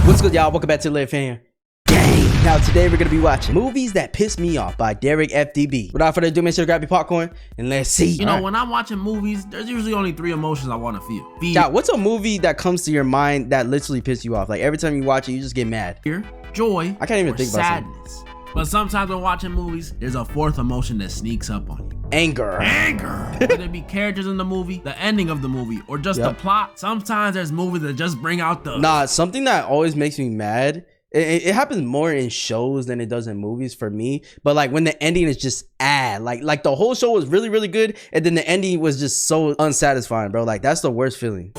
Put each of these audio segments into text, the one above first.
What's good, y'all? Welcome back to Live Fan. Now today we're gonna be watching Movies That Piss Me Off by Derek FDB. Without further ado, make sure to grab your popcorn and let's see. You know, when I'm watching movies, there's usually only 3 emotions I want to feel. Now, what's a movie that comes to your mind that literally pisses you off? Like every time you watch it, you just get mad. Fear, joy, I can't even think about sadness. But sometimes when watching movies, there's a 4th emotion that sneaks up on you. Anger. Whether it be characters in the movie, the ending of the movie, or just the plot. Sometimes there's movies that just bring out the... Nah, something that always makes me mad. It happens more in shows than it does in movies for me. But like when the ending is just like the whole show was really, really good. And then the ending was just so unsatisfying, bro. Like that's the worst feeling.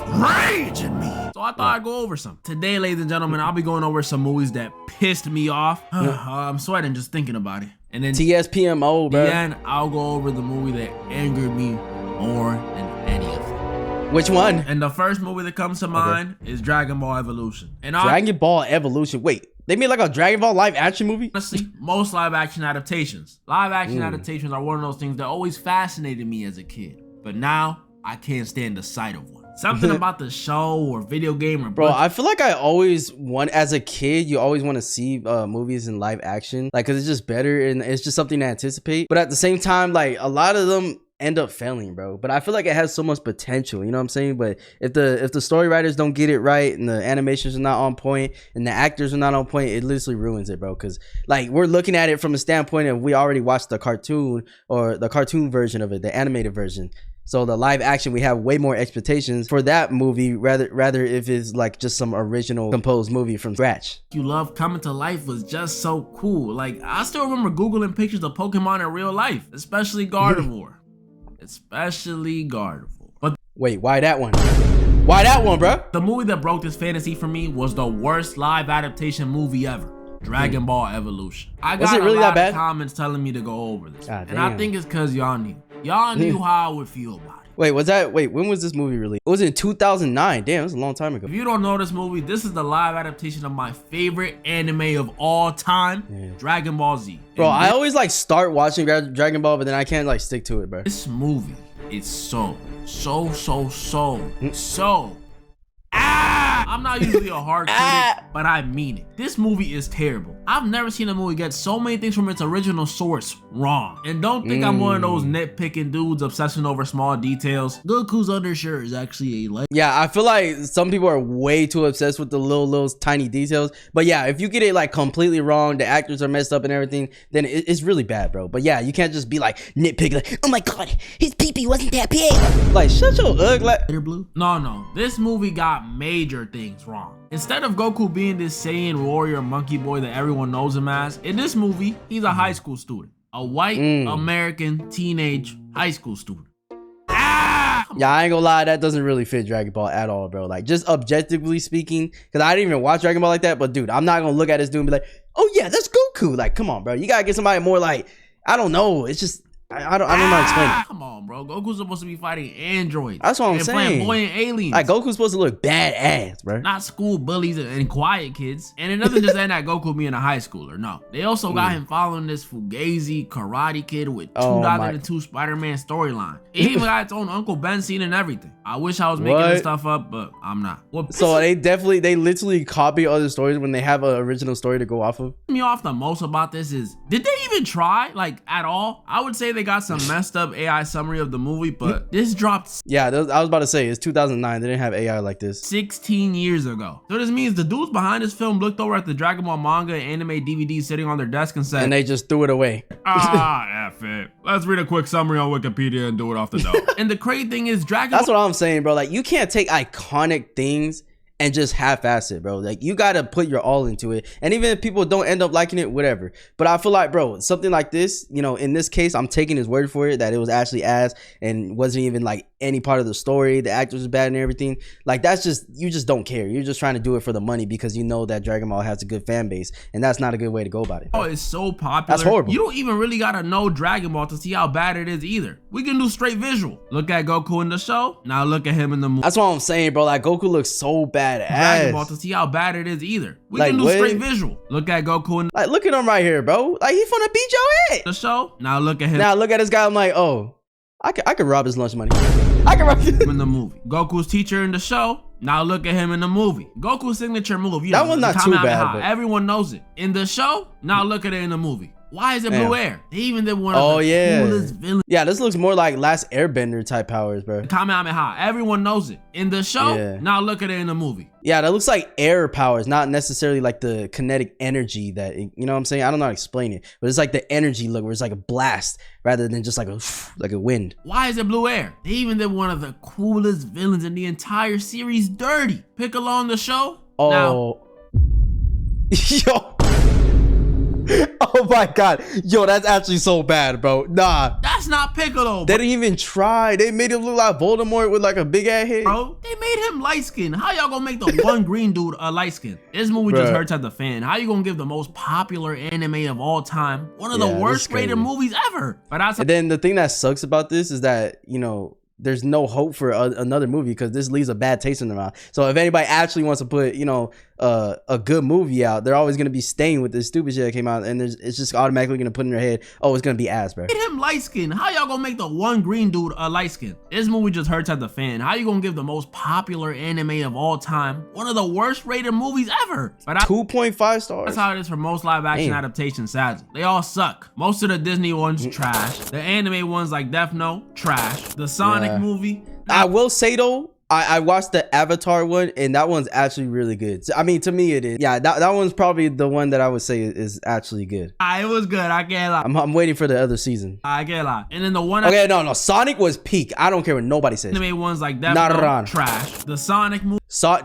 Rage in me. So I thought I'd go over some. Today, ladies and gentlemen, I'll be going over some movies that pissed me off. I'm sweating just thinking about it. And then TSPMO, bro. Then I'll go over the movie that angered me more than any of them. Which one? And the first movie that comes to mind is Dragon Ball Evolution. And Dragon Ball Evolution. Wait, they made like a Dragon Ball live action movie? Honestly, most live action adaptations. Live action adaptations are one of those things that always fascinated me as a kid. But now, I can't stand the sight of one. Something about the show or video game or bro, I feel like I always want, as a kid, you always want to see movies in live action. Like, cause it's just better and it's just something to anticipate. But at the same time, like a lot of them end up failing, bro. But I feel like it has so much potential, you know what I'm saying? But if the story writers don't get it right and the animations are not on point and the actors are not on point, it literally ruins it, bro. Because like we're looking at it from a standpoint of we already watched the cartoon or the cartoon version of it, the animated version. So the live action, we have way more expectations for that movie rather if it's like just some original composed movie from scratch. You Love coming to life was just so cool. Like I still remember Googling pictures of Pokemon in real life, especially Gardevoir. But wait, why that one? Why that one, bro? The movie that broke this fantasy for me was the worst live adaptation movie ever. Dragon Ball Evolution. I got a lot of comments telling me to go over this. And I think it's because y'all knew. Y'all knew how I would feel about it. Wait, when was this movie released? It was in 2009. Damn, it was a long time ago. If you don't know this movie, this is the live adaptation of my favorite anime of all time, Dragon Ball Z. Bro, I always like start watching Dragon Ball, but then I can't like stick to it, bro. This movie is so I'm not usually a hard critic, but I mean it. This movie is terrible. I've never seen a movie get so many things from its original source wrong. And don't think I'm one of those nitpicking dudes obsessing over small details. Goku's undershirt is actually a leg. Yeah, I feel like some people are way too obsessed with the little tiny details. But yeah, if you get it like completely wrong, the actors are messed up and everything, then it's really bad, bro. But yeah, you can't just be like nitpicking like, oh my god, his pee-pee wasn't that big. Like, shut your ugly. No, this movie got major things wrong. Instead of Goku being this Saiyan warrior monkey boy that everyone knows him as, in this movie, he's a high school student. A white American teenage high school student. Yeah, I ain't gonna lie, that doesn't really fit Dragon Ball at all, bro. Like, just objectively speaking, because I didn't even watch Dragon Ball like that, but dude, I'm not gonna look at this dude and be like, oh yeah, that's Goku. Like, come on, bro. You gotta get somebody more like, I don't know. It's just, I don't know how to explain it. Come on, bro. Goku's supposed to be fighting androids. That's what I'm saying. Flamboyant aliens. Like, Goku's supposed to look badass, bro. Not school bullies and quiet kids. And it doesn't just end at Goku being a high schooler. No. They also got him following this Fugazi karate kid with 2002 Spider-Man storyline. It even got its own Uncle Ben scene and everything. I wish I was making this stuff up, but I'm not. So they literally copy other stories when they have an original story to go off of? Me off the most about this is, did they even try, like, at all? I would say they got some messed up AI summary of the movie, but this dropped. Yeah, I was about to say, it's 2009. They didn't have AI like this. 16 years ago. So this means the dudes behind this film looked over at the Dragon Ball manga and anime DVDs sitting on their desk and said, and they just threw it away. F it. Let's read a quick summary on Wikipedia and do it off the dome. And the crazy thing is, That's what I'm saying, bro. Like, you can't take iconic things and just half-ass it, bro. Like, you gotta put your all into it. And even if people don't end up liking it, whatever. But I feel like, bro, something like this, you know, in this case, I'm taking his word for it that it was actually ass and wasn't even like any part of the story. The actors was bad and everything. Like, that's just, you just don't care. You're just trying to do it for the money because you know that Dragon Ball has a good fan base, and that's not a good way to go about it. Oh, it's so popular. That's horrible. You don't even really gotta know Dragon Ball to see how bad it is either. We can do straight visual. Look at Goku in the show. Now look at him in the movie. That's what I'm saying, bro. Like, Goku looks so badass. Dragon Ball to see how bad it is either. We can do straight visual. Look at Goku in like, look at him right here, bro. Like, he's gonna beat your head. The show. Now look at him. Now look at this guy. I'm like, oh, I could rob his lunch money. I can rock in the movie. Goku's teacher in the show. Now look at him in the movie. Goku's signature move. You know, that one's not too bad. But... everyone knows it. In the show, now look at it in the movie. Why is it blue air? They even did one of the coolest villains. Yeah, this looks more like Last Airbender type powers, bro. Kamehameha. Everyone knows it. In the show, now look at it in the movie. Yeah, that looks like air powers, not necessarily like the kinetic energy that, you know what I'm saying? I don't know how to explain it, but it's like the energy look where it's like a blast rather than just like a wind. Why is it blue air? They even did one of the coolest villains in the entire series dirty. Piccolo in the show. Oh. Now, yo. Oh my god, yo, that's actually so bad, bro. Nah, that's not Piccolo, bro. They didn't even try. They made him look like Voldemort with like a big ass head, bro. They made him light skinned. How y'all gonna make the one green dude a light skin? This movie just hurts as a fan. How you gonna give the most popular anime of all time one of the worst rated movies ever? But that's and then the thing that sucks about this is that, you know, there's no hope for another movie because this leaves a bad taste in their mouth. So if anybody actually wants to put, you know, a good movie out, they're always going to be staying with this stupid shit that came out, and it's just automatically going to put in their head, oh, it's going to be ass, bro. Get him light skin. How y'all gonna make the one green dude a light skin? This movie just hurts as a fan. How you gonna give the most popular anime of all time one of the worst rated movies ever? But 2.5 stars. That's how it is for most live action adaptations, sadly. They all suck. Most of the Disney ones, trash. The anime ones like Death Note, trash. The Sonic movie. I will say though, I watched the Avatar one, and that one's actually really good. I mean, to me, it is. Yeah, that one's probably the one that I would say is actually good. It was good. I can't lie. I'm waiting for the other season. I can't lie. And then the one. Okay, no. Sonic was peak. I don't care what nobody says. Anime ones like that. Trash. The Sonic movie.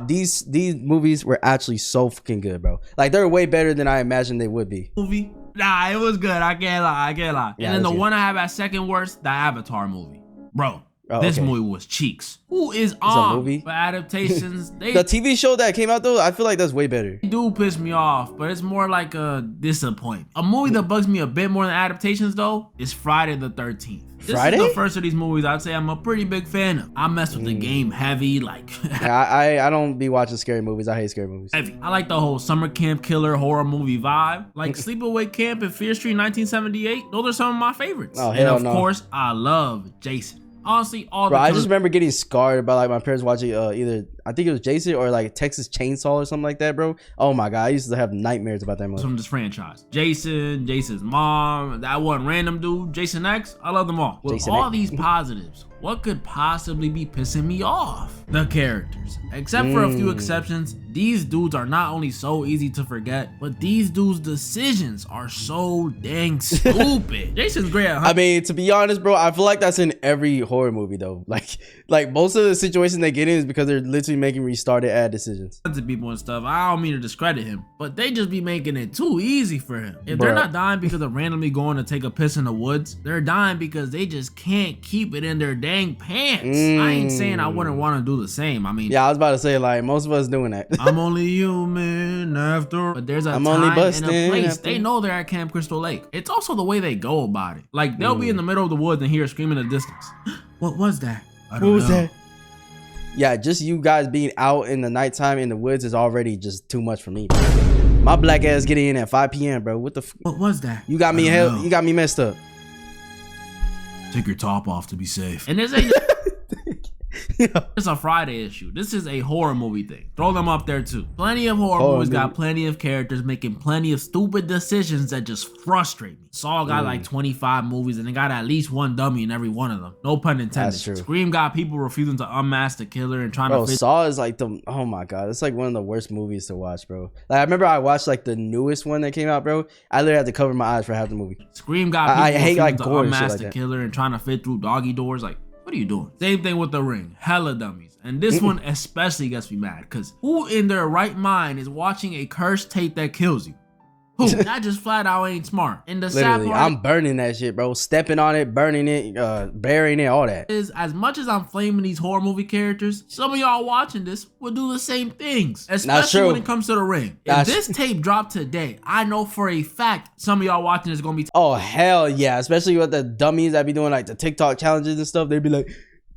These movies were actually so fucking good, bro. Like they're way better than I imagined they would be. Nah, it was good. I can't lie. Yeah, and then the one I have at second worst, the Avatar movie, bro. This movie was cheeks. Who is on movie for adaptations? The TV show that came out though, I feel like that's way better. They do piss me off, but it's more like a disappointment. A movie that bugs me a bit more than adaptations though is Friday the 13th. This is the first of these movies I'd say I'm a pretty big fan of. I mess with the game heavy, like. I don't be watching scary movies. I hate scary movies. Heavy. I like the whole summer camp killer horror movie vibe, like Sleepaway Camp and Fear Street 1978. Those are some of my favorites. Oh, and of course, I love Jason. Honestly, I just remember getting scarred by like my parents watching either I think it was Jason or like Texas Chainsaw or something like that, bro. Oh my god, I used to have nightmares about that movie. From this franchise, Jason's mom, that one random dude, Jason X. I love them all. With all these positives, what could possibly be pissing me off? The characters. Except for a few exceptions, these dudes are not only so easy to forget, but these dudes' decisions are so dang stupid. Jason's great at I mean, to be honest, bro, I feel like that's in every horror movie though. Like most of the situations they get in is because they're literally making restarted ad decisions. To people and stuff, I don't mean to discredit him, but they just be making it too easy for him. If they're not dying because of randomly going to take a piss in the woods, they're dying because they just can't keep it in their dang pants. I ain't saying I wouldn't want to do the same. I mean, yeah, I was about to say like most of us doing that. I'm only human after, but there's a time and a place. They know they're at Camp Crystal Lake. It's also the way they go about it. Like they'll be in the middle of the woods and hear a scream in the distance. What was that? I don't know. What was that? Yeah, just you guys being out in the nighttime in the woods is already just too much for me. My black ass getting in at 5 p.m., bro. What was that? You got me you got me messed up. Take your top off to be safe. And this ain't it's a Friday issue. This is a horror movie thing. Throw them up there too. Plenty of horror movies got plenty of characters making plenty of stupid decisions that just frustrate me. Saw got like 25 movies and they got at least one dummy in every one of them. No pun intended. That's true. Scream got people refusing to unmask the killer and trying to Saw is like oh my god, it's like one of the worst movies to watch, bro. Like I remember I watched like the newest one that came out, bro. I literally had to cover my eyes for half the movie. Scream got people I hate like to unmask the killer and trying to fit through doggy doors. Like, what are you doing? Same thing with The Ring. Hella dummies. And this one especially gets me mad because who in their right mind is watching a cursed tape that kills you? Who? That just flat out ain't smart. And the sad part, I'm burning that shit, bro. Stepping on it, burning it, burying it, all that. Is as much as I'm flaming these horror movie characters, some of y'all watching this will do the same things. Especially when it comes to The Ring. If this tape dropped today, I know for a fact some of y'all watching this is gonna be oh hell yeah. Especially with the dummies that be doing like the TikTok challenges and stuff. They'd be like,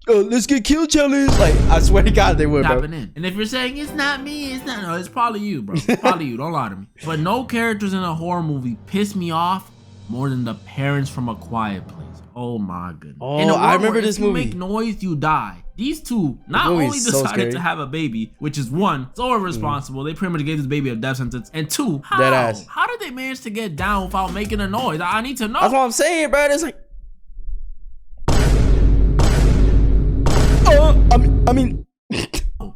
let's get killed challenge. Like I swear to God they would, bro. And if you're saying it's not me, no, it's probably you, bro. It's probably you. Don't lie to me. But no characters in a horror movie piss me off more than the parents from A Quiet Place. Oh my goodness. Oh, In a world I remember where this if you movie. make noise, you die. These two not movie only is so decided scary. to have a baby, which is one, so irresponsible. They pretty much gave this baby a death sentence. And two, Dead ass. how did they manage to get down without making a noise? I need to know. That's what I'm saying, bro. It's like, I mean.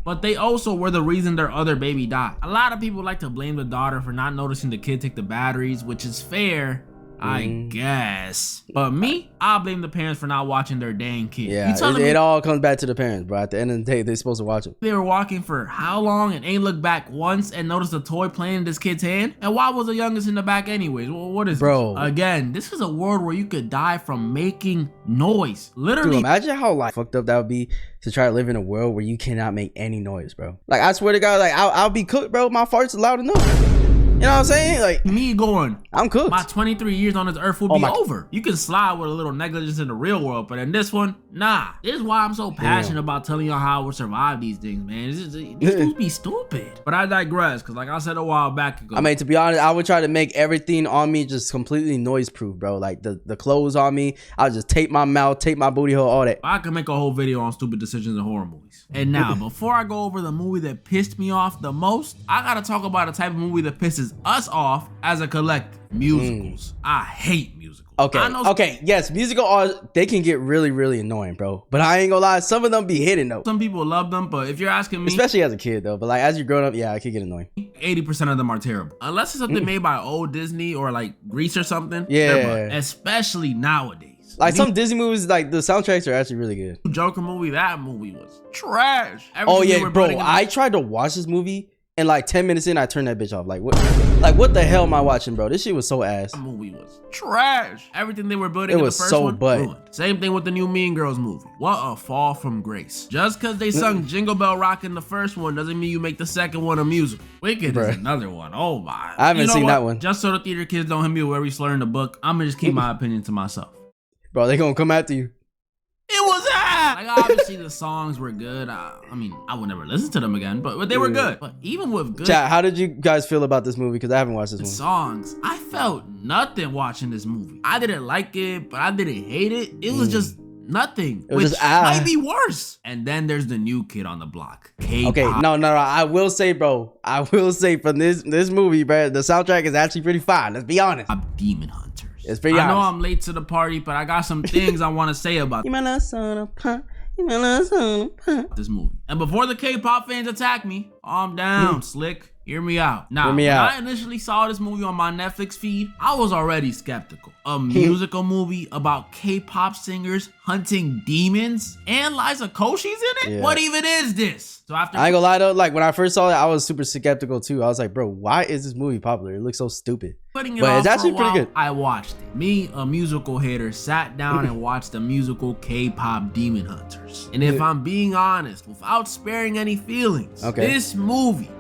But they also were the reason their other baby died. A lot of people like to blame the daughter for not noticing the kid take the batteries, which is fair, I guess. But me, I blame the parents for not watching their dang kid. Yeah, it all comes back to the parents, bro. At the end of the day, they're supposed to watch it. They were walking for how long and ain't looked back once and noticed a toy playing in this kid's hand? And why was the youngest in the back anyways? Well, what is Bro. this? Again, this is a world where you could die from making noise. Literally. Dude, imagine how like fucked up that would be to try to live in a world where you cannot make any noise, bro. Like, I swear to God, like, I'll be cooked, bro. My farts are loud enough. You know what I'm saying? Like, me going, I'm cooked. my 23 years on this earth will be over. You can slide with a little negligence in the real world, but in this one, nah. This is why I'm so passionate about telling y'all how I would survive these things, man. These dudes be stupid. But I digress, because like I said a while back ago. I mean, to be honest, I would try to make everything on me just completely noise proof, bro. Like the clothes on me, I'll just tape my mouth, tape my booty hole, all that. I could make a whole video on stupid decisions in horror movies. And now, before I go over the movie that pissed me off the most, I gotta talk about a type of movie that pisses us off as a collective. Musicals. I hate musicals. Okay, yes, musical art, they can get really, really annoying, bro. But I ain't gonna lie, some of them be hitting though. Some people love them, but if you're asking me, especially as a kid though, but like as you're growing up, yeah, it can get annoying. 80% of them are terrible. Unless it's something made by old Disney or like Grease or something. Yeah. Especially nowadays. Like some Disney movies, like the soundtracks are actually really good. Joker movie, that movie was trash. Oh yeah, bro, I tried to watch this movie and like 10 minutes in, I turned that bitch off. What the hell am I watching, bro? This shit was so ass. That movie was trash. Everything they were building it in was the first so one, butt. ruined. Same thing with the new Mean Girls movie. What a fall from grace. Just because they sung Jingle Bell Rock in the first one doesn't mean you make the second one a musical. Wicked is another one. Oh my. I haven't seen that one. Just so the theater kids don't hit me with every slur in the book, I'm gonna just keep my opinion to myself. Bro, they gonna come after you. It was that. Like, obviously the songs were good. I mean, I would never listen to them again, but they were good. But even with good chat, how did you guys feel about this movie? Because I haven't watched this one. Songs, I felt nothing watching this movie. I didn't like it, but I didn't hate it. It was just nothing, it was which just, might be worse. And then there's the new kid on the block, K-pop. Okay, no, I will say, bro, from this movie, bro, the soundtrack is actually pretty fine. Let's be honest. I'm Demon Hunters. It's pretty honest. I know I'm late to the party, but I got some things I want to say about this movie. And before the K-pop fans attack me, calm down, Slick. Hear me out. Now, when I initially saw this movie on my Netflix feed, I was already skeptical. A musical movie about K-pop singers hunting demons and Liza Koshy's in it? Yeah. What even is this? So after I ain't gonna lie though, like when I first saw it, I was super skeptical too. I was like, bro, why is this movie popular? It looks so stupid. But it's actually pretty good. I watched it. Me, a musical hater, sat down and watched the musical K-pop Demon Hunters. And if I'm being honest, without sparing any feelings, this movie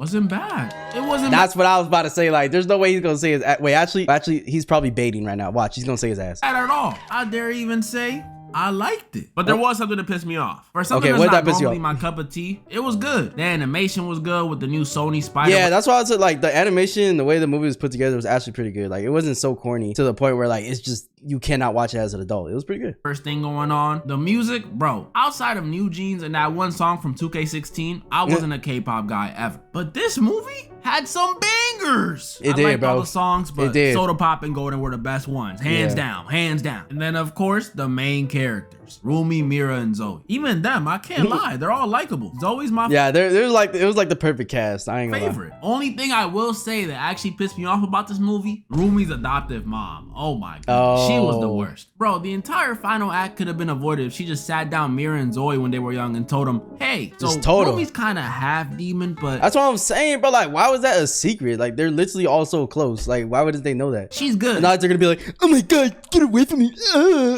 wasn't bad. It wasn't. That's what I was about to say. Like, there's no way he's gonna say his ass. Wait, actually, he's probably baiting right now. Watch, he's gonna say his ass. Not at all. I dare even say I liked it. But there was something that pissed me off. For something that's not normally my cup of tea, it was good. The animation was good with the new Sony Spider. Yeah, that's why I said like the animation and the way the movie was put together was actually pretty good. Like, it wasn't so corny to the point where like it's just you cannot watch it as an adult. It was pretty good. First thing going on, the music, bro. Outside of New Jeans and that one song from 2K16, I wasn't a K-pop guy ever. But this movie had some bangers. It did, bro. All the songs, but Soda Pop and Golden were the best ones, hands down, hands down. And then of course the main characters, Rumi, Mira, and Zoe. Even them, I can't lie, they're all likable. Zoe's my they're like it was like the perfect cast. I ain't gonna favorite. lie. Only thing I will say that actually pissed me off about this movie, Rumi's adoptive mom. Oh my god, she was the worst. Bro, the entire final act could have been avoided if she just sat down Mira and Zoe when they were young and told them, hey, so Rumi's kind of half demon, but that's what I'm saying, bro. Like, why was that a secret? Like, they're literally all so close. Like, why wouldn't they know that? She's good. And now they're gonna be like, oh my god, get away from me.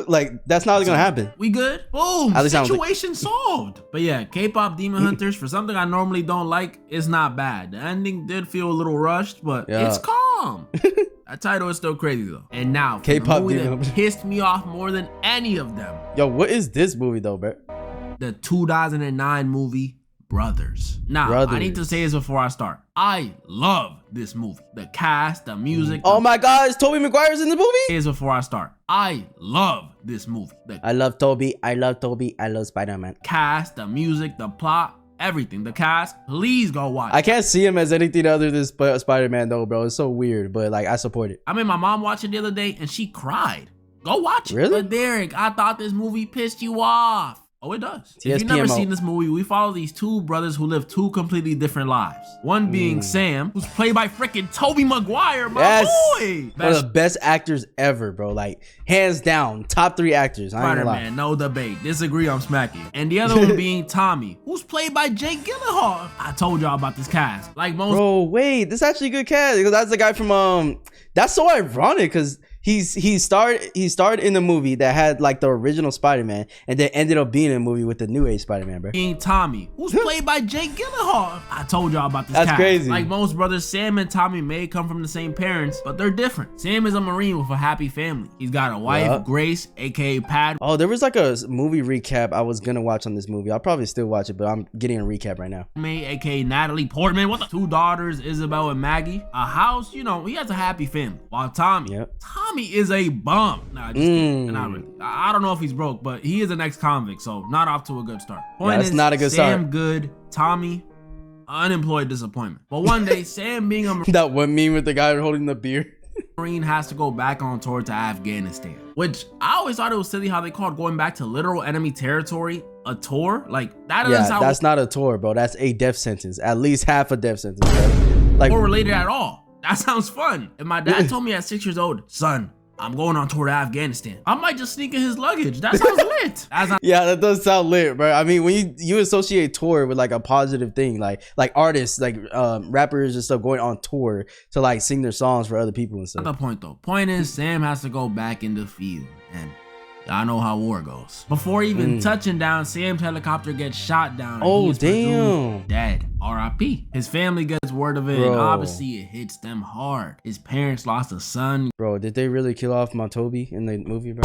Like, that's not gonna happen. We good? Boom. Situation solved. But yeah, K-pop Demon Hunters, for something I normally don't like, it's not bad. The ending did feel a little rushed, but it's calm. That title is still crazy though. And now, for K-pop movie that pissed me off more than any of them. Yo, what is this movie though, bro? The 2009 movie, brothers. Now, I need to say this before I start. I love this movie. The cast, the music. Oh my God, is Tobey Maguire's in the movie? Is before I start. I love this movie. I love Tobey. I love Tobey. I love Spider-Man. Cast, the music, the plot, everything. The cast, please go watch. I can't see him as anything other than Spider-Man though, bro. It's so weird, but like I support it. I made my mom watch it the other day and she cried. Go watch it. Really? But Derek, I thought this movie pissed you off. Oh, it does. If you've never seen this movie, we follow these two brothers who live two completely different lives. One being Sam, who's played by freaking Tobey Maguire, my boy. One of the best actors ever, bro. Like, hands down, top 3 actors. Spider-Man, no debate. Disagree, I'm smacking. And the other one being Tommy, who's played by Jake Gyllenhaal. I told y'all about this cast. Like most. Bro, wait, this is actually a good cast because that's the guy from That's so ironic because he starred in the movie that had like the original Spider-Man and then ended up being in a movie with the new age Spider-Man, bro. Being Tommy, who's played by Jake Gyllenhaal. I told y'all about this That's cast. crazy. Like most brothers, Sam and Tommy may come from the same parents, but they're different. Sam is a Marine with a happy family. He's got a wife, Grace, aka Pat. Oh, there was like a movie recap I was gonna watch on this movie. I'll probably still watch it, but I'm getting a recap right now. Aka Natalie Portman. What the? 2 daughters, Isabel and Maggie. A house, you know, he has a happy family. While Tommy is a bum. Nah, just kidding. Not really. I don't know if he's broke, but he is an ex-convict, so not off to a good start. Point is, not a good start. Sam good, Tommy unemployed disappointment. But one day, Sam being a that one meme with the guy holding the beer. Marine has to go back on tour to Afghanistan, which I always thought it was silly how they called going back to literal enemy territory a tour. Like that doesn't sound. That's not a tour, bro. That's a death sentence. At least half a death sentence, bro. Like or related at all. That sounds fun. If my dad told me at 6 years old, son, I'm going on tour to Afghanistan, I might just sneak in his luggage. That sounds lit. Yeah, that does sound lit, bro. I mean, when you associate tour with like a positive thing, like artists, like rappers and stuff going on tour to like sing their songs for other people and stuff. Not the point though. Point is, Sam has to go back in the field, and y'all know how war goes. Before even touching down, Sam's helicopter gets shot down. Oh, damn. Dead. R.I.P. His family gets word of it, and obviously it hits them hard. His parents lost a son. Bro, did they really kill off my Tobey in the movie, bro?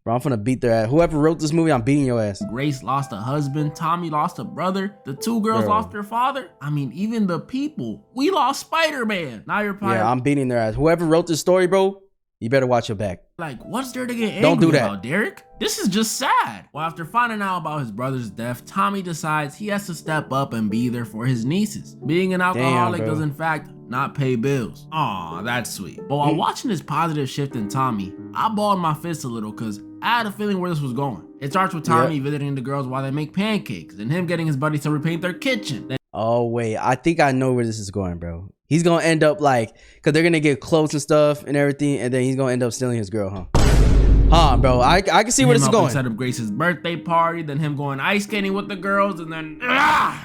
Bro, I'm finna beat their ass. Whoever wrote this movie, I'm beating your ass. Grace lost a husband. Tommy lost a brother. The 2 girls lost their father. I mean, even the people. We lost Spider-Man. Now you're probably... Yeah, I'm beating their ass. Whoever wrote this story, bro, you better watch your back. Like, what's there to get angry about, Derek? This is just sad. Well, after finding out about his brother's death, Tommy decides he has to step up and be there for his nieces. Being an alcoholic does in fact not pay bills. Aw, that's sweet. But while watching this positive shift in Tommy, I balled my fist a little because I had a feeling where this was going. It starts with Tommy visiting the girls while they make pancakes and him getting his buddies to repaint their kitchen. Oh, wait. I think I know where this is going, bro. He's going to end up like, because they're going to get close and stuff and everything, and then he's going to end up stealing his girl, huh? Huh, bro. I can see where this is going. Set up Grace's birthday party, then him going ice skating with the girls, and then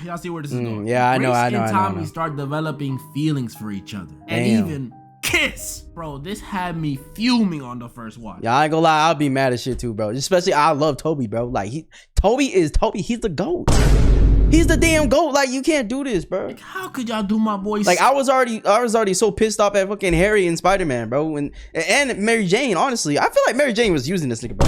y'all see where this is going. Yeah, I know. Grace and Tommy start developing feelings for each other, and even kiss. Bro, this had me fuming on the first watch. Yeah, I ain't gonna lie, I'll be mad as shit too, bro. Especially I love Tobey, bro. Like Tobey. He's the GOAT. He's the damn GOAT. Like, you can't do this, bro. Like, how could y'all do my boy? Like, I was already so pissed off at fucking Harry and Spider-Man, bro, and Mary Jane. Honestly, I feel like Mary Jane was using this nigga, bro.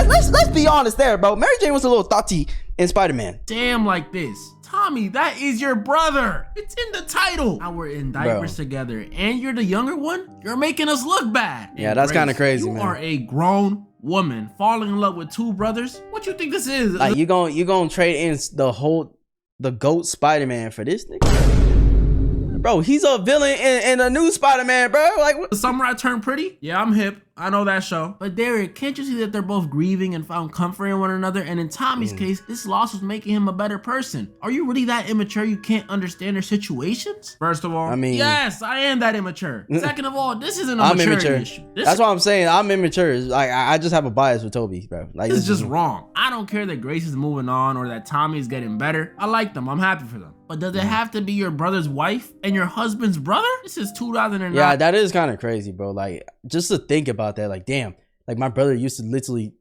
Let's be honest there, bro. Mary Jane was a little thotty in Spider-Man. Damn, like this. Tommy, that is your brother. It's in the title. Now we're in diapers together, and you're the younger one. You're making us look bad. Yeah, that's kind of crazy, man. You are a grown woman falling in love with 2 brothers. What you think this is? Like, you gonna trade in the GOAT Spider-Man for this nigga? Bro, he's a villain in a new Spider-Man, bro. Like, what? The Summer I Turned Pretty? Yeah, I'm hip. I know that show. But Derek, can't you see that they're both grieving and found comfort in one another? And in Tommy's case, this loss was making him a better person. Are you really that immature you can't understand their situations? First of all, I mean, yes, I am that immature. Second of all, this isn't a maturity issue. That's what I'm saying. I'm immature. Like, I just have a bias with Tobey, bro. Like, this is just wrong. I don't care that Grace is moving on or that Tommy is getting better. I like them. I'm happy for them. But does it have to be your brother's wife and your husband's brother? This is 2009. Yeah, that is kind of crazy, bro. Like, just to think about that, like, damn, like my brother used to literally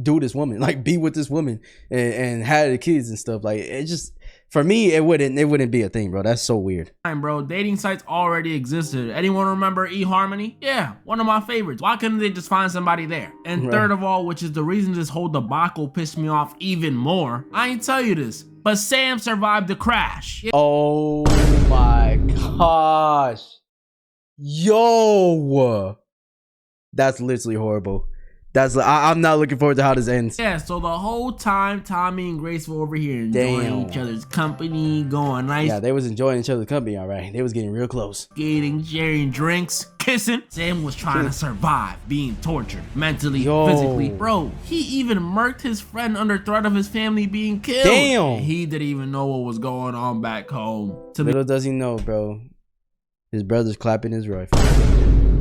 do this woman, like be with this woman and had the kids and stuff. Like, it just, for me, it wouldn't be a thing, bro. That's so weird. Bro, dating sites already existed. Anyone remember eHarmony? Yeah, one of my favorites. Why couldn't they just find somebody there? And third of all, which is the reason this whole debacle pissed me off even more, I ain't tell you this, but Sam survived the crash. Oh my gosh. Yo. That's literally horrible. I'm not looking forward to how this ends. Yeah, so the whole time Tommy and Grace were over here enjoying each other's company, going nice. Yeah, they was enjoying each other's company, all right. They was getting real close. Skating, sharing drinks, kissing. Sam was trying to survive being tortured mentally, physically. Bro, he even murked his friend under threat of his family being killed. Damn. And he didn't even know what was going on back home. Little does he know, bro. His brother's clapping his rifle.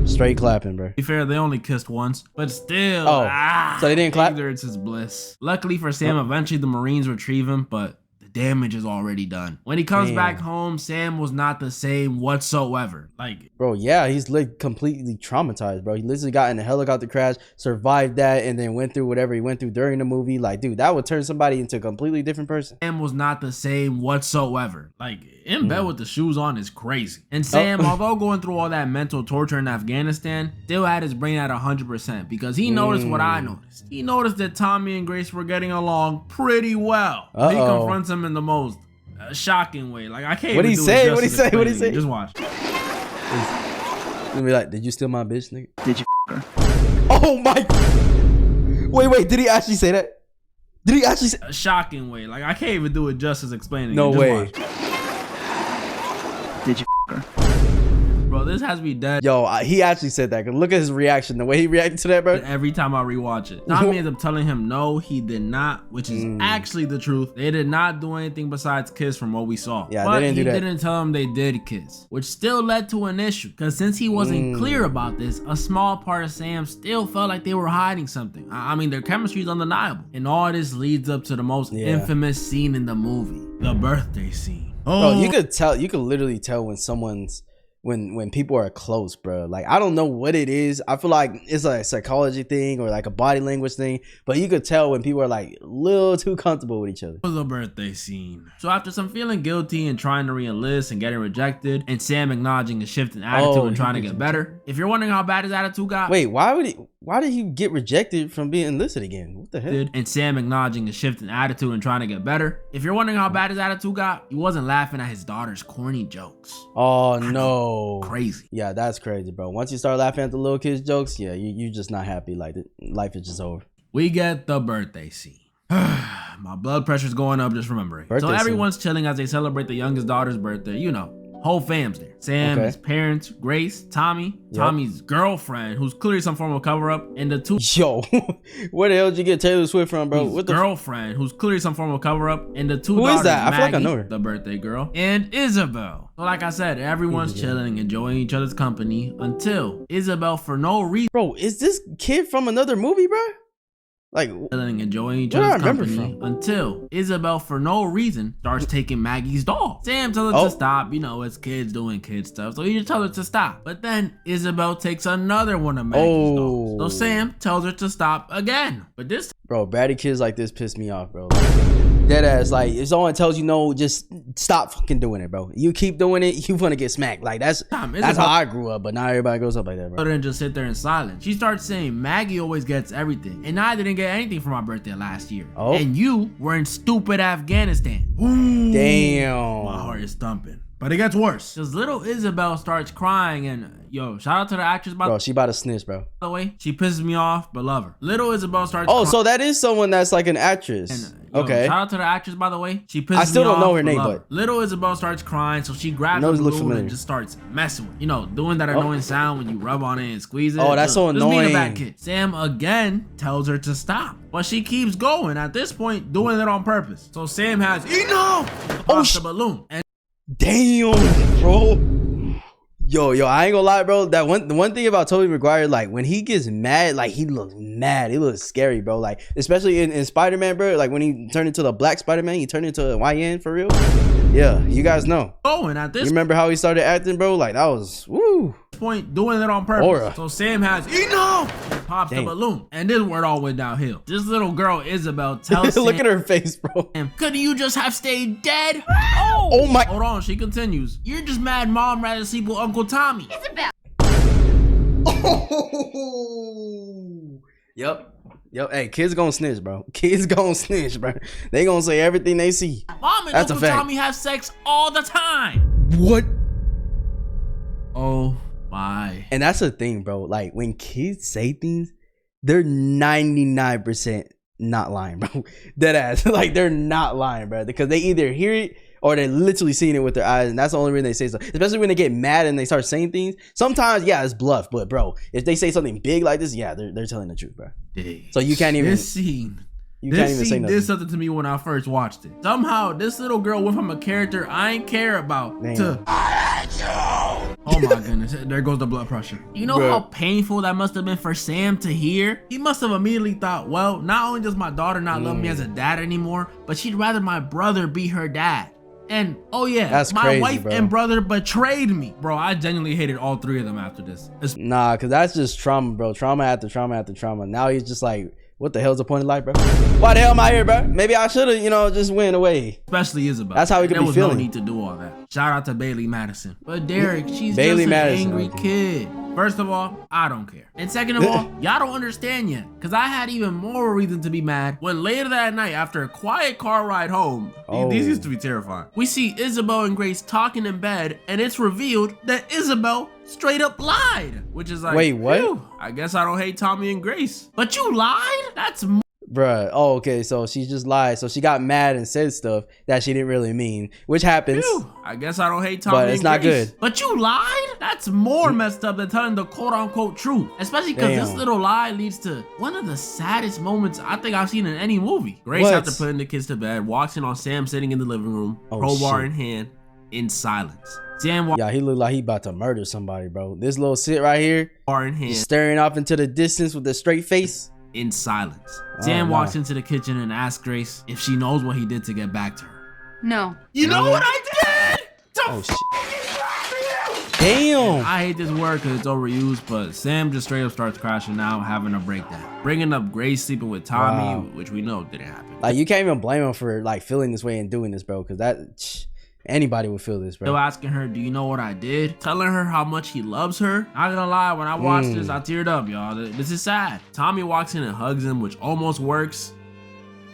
Straight clapping, bro. To be fair, they only kissed once, but still. So they didn't clap? Ignorance is bliss. Luckily for Sam, eventually the Marines retrieve him, but the damage is already done. When he comes back home, Sam was not the same whatsoever. Like, bro, yeah, he's like completely traumatized, bro. He literally got in a helicopter crash, survived that, and then went through whatever he went through during the movie. Like, dude, that would turn somebody into a completely different person. Sam was not the same whatsoever. Like, in bed with the shoes on is crazy. And Sam, although going through all that mental torture in Afghanistan, still had his brain at 100% because he noticed what I noticed. He noticed that Tommy and Grace were getting along pretty well. He confronts him in the most shocking way. Like, I can't What even he do say? it What he say? What he say? Just watch. He's gonna be like, did you steal my bitch, nigga? Did you her? Oh my. Wait, did he actually say that? Did he actually say? A shocking way. Like, I can't even do it justice explaining. No way. Watch. Did you her? Bro, this has me dead. Yo, he actually said that. Cause look at his reaction, the way he reacted to that, bro. Every time I rewatch it, Tommy ends up telling him no, he did not, which is actually the truth. They did not do anything besides kiss from what we saw. Yeah, but they didn't do that. He didn't tell him they did kiss, which still led to an issue. Because since he wasn't clear about this, a small part of Sam still felt like they were hiding something. I mean, their chemistry is undeniable, and all this leads up to the most infamous scene in the movie, the birthday scene. Bro, you could literally tell when someone's when people are close, bro. Like, I don't know what it is. I feel like it's like a psychology thing or like a body language thing, but you could tell when people are like a little too comfortable with each other. The birthday scene. So after some feeling guilty and trying to re-enlist and getting rejected, and Sam acknowledging a shift in attitude and trying to get better. If you're wondering how bad his attitude got, wait, why did he get rejected from being enlisted again? What the hell? And Sam acknowledging a shift in attitude and trying to get better. If you're wondering how bad his attitude got, he wasn't laughing at his daughter's corny jokes. Oh no. Crazy. Yeah, that's crazy, bro. Once you start laughing at the little kids' jokes, yeah, you're just not happy. Like, life is just over. We get the birthday scene. My blood pressure's going up just remembering. So everyone's chilling as they celebrate the youngest daughter's birthday. You know, whole fam's there. Sam, his parents, Grace, Tommy, Tommy's girlfriend, who's clearly some form of cover-up, and the two... Yo, where the hell did you get Taylor Swift from, bro? What the girlfriend, who's clearly some form of cover-up, and the two Who daughters, is that? I feel like I Maggie, know her. The birthday girl, and Isabel. So like I said, everyone's chilling, enjoying each other's company, until Isabel, for no reason... Bro, is this kid from another movie, bro? Like, enjoying each other's company until Isabel, for no reason, starts taking Maggie's doll. Sam tells her to stop. You know, it's kids doing kid stuff, so he just tells her to stop. But then Isabel takes another one of Maggie's dolls. So Sam tells her to stop again. But this, bro, bratty kids like this piss me off, bro. Dead ass, like, if someone tells you no, just stop fucking doing it, bro. You keep doing it, you gonna get smacked. Like, that's how I grew up, but not everybody grows up like that, bro. Other than just sit there in silence, she starts saying Maggie always gets everything, and I didn't get anything for my birthday last year. And you were in stupid Afghanistan. Ooh, damn. My heart is thumping. But it gets worse. Because little Isabel starts crying, and yo, shout out to the actress, by she about to snitch, bro. By the way, she pisses me off, but love her. Little Isabel starts so that is someone that's like an actress. And, shout out to the actress, by the way. She pisses me off. I still don't know her name, but little Isabel starts crying, so she grabs a balloon and just starts messing with, doing that annoying sound when you rub on it and squeeze it. Oh, that's so annoying. Just being a bad kid. Sam again tells her to stop, but she keeps going. At this point, doing it on purpose. So Sam has enough. The balloon. And damn, bro. Yo, I ain't gonna lie, bro. The one thing about Tobey Maguire, like, when he gets mad, like, he looks mad. He looks scary, bro. Like, especially in Spider-Man, bro. Like, when he turned into the Black Spider-Man, he turned into a YN for real. Yeah, you guys know. At this, you remember how he started acting, bro? Like, that was point, doing it on purpose. So Sam has enough. Pops the balloon, and this is where it all went downhill. This little girl Isabel tells Sam, look at her face, bro. Couldn't you just have stayed dead? Oh my. Hold on, she continues. You're just mad mom rather sleep with Uncle Tommy. Isabel. Yep. Yo, hey, kids gonna snitch, bro. Kids gonna snitch, bro. They gonna say everything they see. Mom and That's Uncle a fact. Tommy have sex all the time. What? Oh my. And that's the thing, bro. Like when kids say things, they're 99% not lying, bro. Dead ass. Like they're not lying, bro. Because they either hear it or they're literally seeing it with their eyes, and that's the only reason they say so. Especially when they get mad and they start saying things. Sometimes, yeah, it's bluff, but bro, if they say something big like this, yeah, they're telling the truth, bro. Dang. So you can't even. This scene. You can't even say nothing. Did something to me when I first watched it. Somehow, this little girl went from a character I ain't care about to. Oh my goodness, there goes the blood pressure. You know how painful that must have been for Sam to hear? He must have immediately thought, well, not only does my daughter not love me as a dad anymore, but she'd rather my brother be her dad. And oh yeah, that's my crazy, wife bro. and brother betrayed me. Bro, I genuinely hated all three of them after this. Nah, cause that's just trauma, bro. Trauma after trauma after trauma. Now he's just like, what the hell's the point of life, bro? Why the hell am I here, bro? Maybe I should have, just went away. Especially Isabel. That's how he could be feeling. There was no need to do all that. Shout out to Bailey Madison. But Derek, she's Bailey just an Madison, angry kid. First of all, I don't care. And second of all, y'all don't understand yet. Cause I had even more reason to be mad when later that night, after a quiet car ride home, these used to be terrifying. We see Isabel and Grace talking in bed, and it's revealed that Isabel straight up lied. Which is like, wait, what? I guess I don't hate Tommy and Grace. But you lied? That's bruh. Oh, okay. So she just lied. So she got mad and said stuff that she didn't really mean, which happens. I guess I don't hate Tommy but it's not Grace. good. But you lied? That's more messed up than telling the quote-unquote truth. Especially because this little lie leads to one of the saddest moments I think I've seen in any movie. Grace, after putting the kids to bed, walks in on Sam sitting in the living room, crowbar in hand, in silence. Sam yeah, he looked like he about to murder somebody, bro. This little sit right here, in hand, staring off into the distance with a straight face. In silence. Sam walks into the kitchen and asks Grace if she knows what he did to get back to her. No. You know what I did? Oh shit. Damn. I hate this word because it's overused, but Sam just straight up starts crashing out, having a breakdown. Bringing up Grace sleeping with Tommy, which we know didn't happen. Like, you can't even blame him for, like, feeling this way and doing this, bro, because that... Anybody would feel this, bro. Still asking her, do you know what I did? Telling her how much he loves her. Not gonna lie, when I watched this, I teared up, y'all. This is sad. Tommy walks in and hugs him, which almost works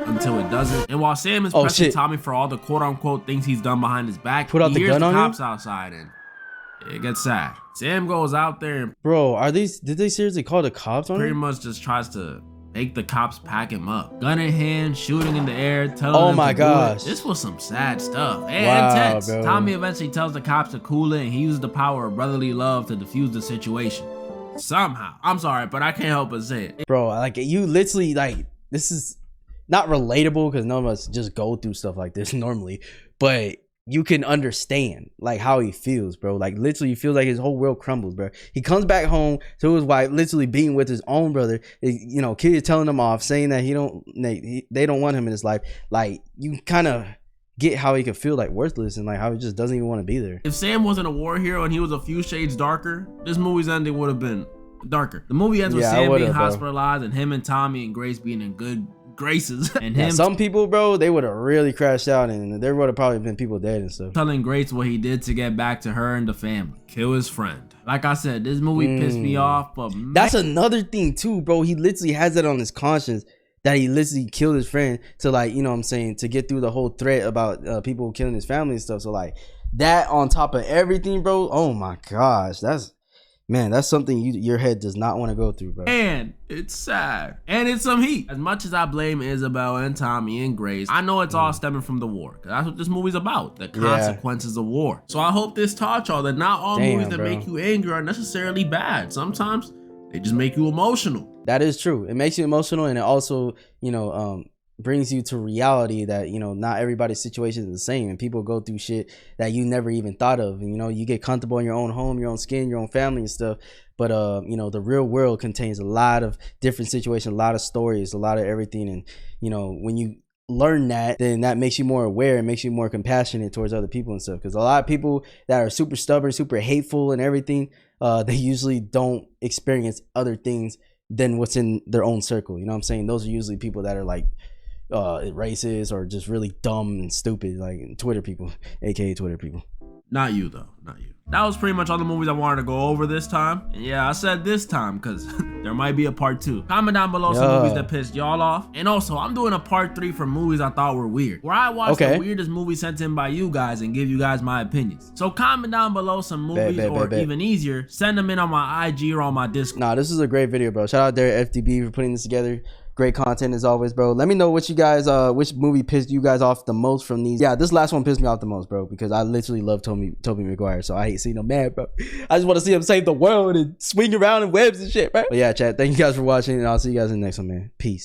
until it doesn't. And while Sam is pressing Tommy for all the quote-unquote things he's done behind his back, he hears the cops outside, and it gets sad. Sam goes out there and... Bro, did they seriously call the cops on him? Pretty much just tries to make the cops pack him up. Gun in hand, shooting in the air, telling them to do it. This was some sad stuff and intense. Bro. Tommy eventually tells the cops to cool it, and he uses the power of brotherly love to defuse the situation. Somehow. I'm sorry, but I can't help but say it. Bro, like, you literally, like, this is not relatable because none of us just go through stuff like this normally, but you can understand like how he feels, bro. Like literally he feels like his whole world crumbles, bro. He comes back home to his wife, literally being with his own brother. Kids telling him off, saying that they don't want him in his life. Like, you kind of get how he could feel like worthless and like how he just doesn't even want to be there. If Sam wasn't a war hero and he was a few shades darker, this movie's ending would have been darker. The movie ends with Sam being hospitalized and him and Tommy and Grace being in good graces, and him some people, bro, they would have really crashed out and there would have probably been people dead and stuff. Telling Grace what he did to get back to her and the family. Kill his friend. Like I said, this movie pissed me off, but that's another thing too, bro. He literally has it on his conscience that he literally killed his friend to, like, you know what I'm saying, to get through the whole threat about people killing his family and stuff. So like that on top of everything, bro, oh my gosh, that's something your head does not want to go through, bro. And it's sad. And it's some heat. As much as I blame Isabel and Tommy and Grace, I know it's all stemming from the war. Cause that's what this movie's about. The consequences of war. So I hope this taught y'all that not all movies that make you angry are necessarily bad. Sometimes they just make you emotional. That is true. It makes you emotional, and it also, brings you to reality that, not everybody's situation is the same, and people go through shit that you never even thought of. And, you get comfortable in your own home, your own skin, your own family and stuff. But, the real world contains a lot of different situations, a lot of stories, a lot of everything. And, when you learn that, then that makes you more aware and makes you more compassionate towards other people and stuff. Because a lot of people that are super stubborn, super hateful and everything, they usually don't experience other things than what's in their own circle. You know what I'm saying? Those are usually people that are like racist or just really dumb and stupid, like Twitter people, aka Twitter people. Not you though, not you. That was pretty much all the movies I wanted to go over this time. And yeah, I said this time because There might be a part 2. Comment down below some movies that pissed y'all off. And also, I'm doing a part 3 for movies I thought were weird, where I watch the weirdest movies sent in by you guys and give you guys my opinions. So comment down below some movies, or even easier, send them in on my IG or on my Discord. Nah, this is a great video, bro. Shout out there FDB for putting this together. Great content as always, bro. Let me know what you guys, which movie pissed you guys off the most from these. Yeah, this last one pissed me off the most, bro, because I literally love Tobey Maguire, so I hate seeing him mad, bro. I just want to see him save the world and swing around in webs and shit, bro. But yeah, chat, thank you guys for watching, and I'll see you guys in the next one, man. Peace.